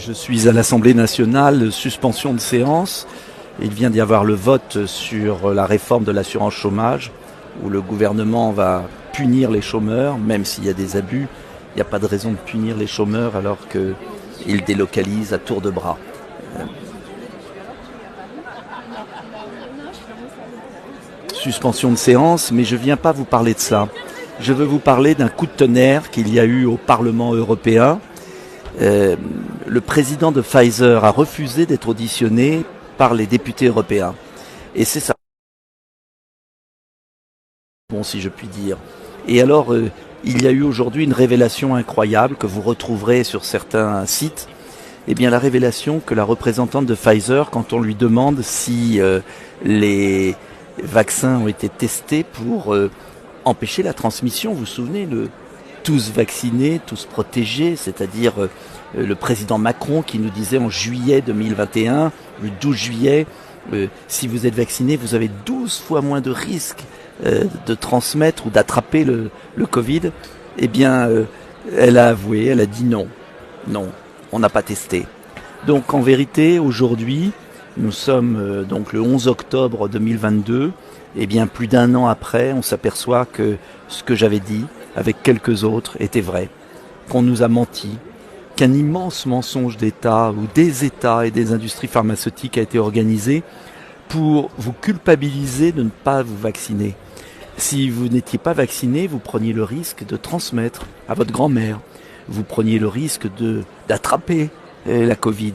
Je suis à l'Assemblée nationale, suspension de séance. Il vient d'y avoir le vote sur la réforme de l'assurance chômage, où le gouvernement va punir les chômeurs, même s'il y a des abus. Il n'y a pas de raison de punir les chômeurs alors qu'ils délocalisent à tour de bras. Suspension de séance, mais je ne viens pas vous parler de ça. Je veux vous parler d'un coup de tonnerre qu'il y a eu au Parlement européen. Le président de Pfizer a refusé d'être auditionné par les députés européens. Et c'est ça, bon, si je puis dire. Et alors, il y a eu aujourd'hui une révélation incroyable que vous retrouverez sur certains sites. Eh bien, la révélation que la représentante de Pfizer, quand on lui demande si les vaccins ont été testés pour empêcher la transmission, vous vous souvenez, tous vaccinés, tous protégés, c'est-à-dire le président Macron qui nous disait en juillet 2021, le 12 juillet, si vous êtes vacciné, vous avez 12 fois moins de risques de transmettre ou d'attraper le Covid. Eh bien, elle a avoué, elle a dit non, on n'a pas testé. Donc en vérité, aujourd'hui, nous sommes donc le 11 octobre 2022, et bien plus d'un an après, on s'aperçoit que ce que j'avais dit, avec quelques autres, était vrai, qu'on nous a menti, qu'un immense mensonge d'État ou des États et des industries pharmaceutiques a été organisé pour vous culpabiliser de ne pas vous vacciner. Si vous n'étiez pas vacciné, vous preniez le risque de transmettre à votre grand-mère, vous preniez le risque d'attraper la Covid.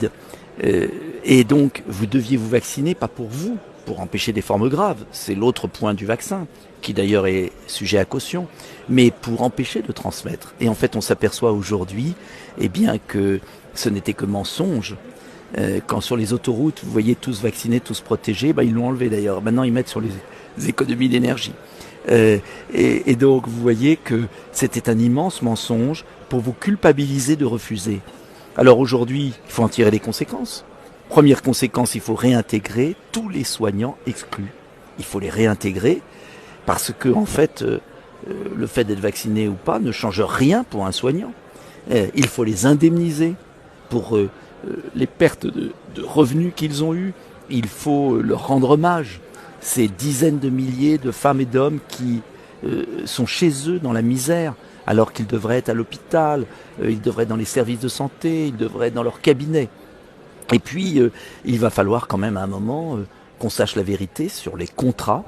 Et donc, vous deviez vous vacciner, pas pour vous, pour empêcher des formes graves, c'est l'autre point du vaccin, qui d'ailleurs est sujet à caution, mais pour empêcher de transmettre. Et en fait, on s'aperçoit aujourd'hui, eh bien, que ce n'était que mensonge. Quand sur les autoroutes, vous voyez tous vaccinés, tous protégés, ils l'ont enlevé d'ailleurs. Maintenant, ils mettent sur les économies d'énergie. Et donc, vous voyez que c'était un immense mensonge pour vous culpabiliser de refuser. Alors aujourd'hui, il faut en tirer les conséquences. Première conséquence, il faut réintégrer tous les soignants exclus. Il faut les réintégrer parce que, en fait, le fait d'être vacciné ou pas ne change rien pour un soignant. Il faut les indemniser pour les pertes de revenus qu'ils ont eues. Il faut leur rendre hommage. Ces dizaines de milliers de femmes et d'hommes qui sont chez eux dans la misère, alors qu'ils devraient être à l'hôpital, ils devraient être dans les services de santé, ils devraient être dans leur cabinet. Et puis, il va falloir quand même à un moment qu'on sache la vérité sur les contrats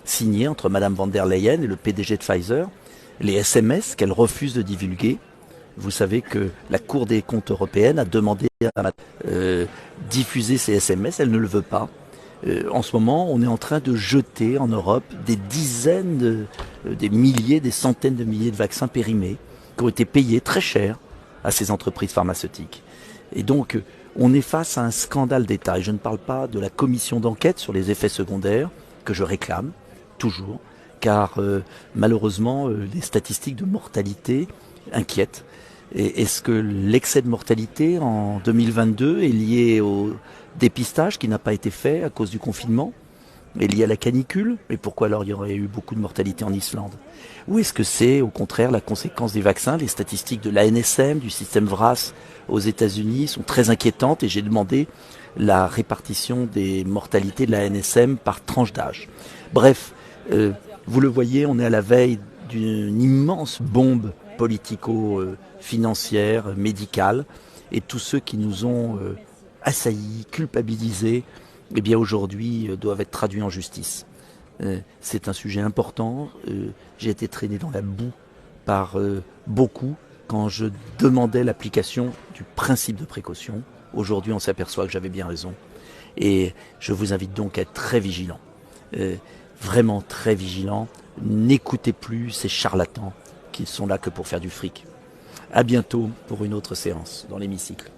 signés entre Madame van der Leyen et le PDG de Pfizer, les SMS qu'elle refuse de divulguer. Vous savez que la Cour des comptes européenne a demandé à diffuser ces SMS, elle ne le veut pas. En ce moment, on est en train de jeter en Europe des dizaines, des milliers, des centaines de milliers de vaccins périmés qui ont été payés très cher à ces entreprises pharmaceutiques. Et donc, on est face à un scandale d'État. Et je ne parle pas de la commission d'enquête sur les effets secondaires que je réclame, toujours, car malheureusement, les statistiques de mortalité inquiètent. Et est-ce que l'excès de mortalité en 2022 est lié au dépistage qui n'a pas été fait à cause du confinement, est lié à la canicule? Et pourquoi alors il y aurait eu beaucoup de mortalité en Islande? Ou est-ce que c'est au contraire la conséquence des vaccins? Les statistiques de l'ANSM, du système VRAS aux États-Unis sont très inquiétantes et j'ai demandé la répartition des mortalités de l'ANSM par tranche d'âge. Bref, vous le voyez, on est à la veille d'une immense bombe politico-financière, médicale, et tous ceux qui nous ont assaillis, culpabilisés, eh bien aujourd'hui doivent être traduits en justice. C'est un sujet important. J'ai été traîné dans la boue par beaucoup quand je demandais l'application du principe de précaution. Aujourd'hui, on s'aperçoit que j'avais bien raison. Et je vous invite donc à être très vigilant. Vraiment très vigilant. N'écoutez plus ces charlatans qui sont là que pour faire du fric. À bientôt pour une autre séance dans l'hémicycle.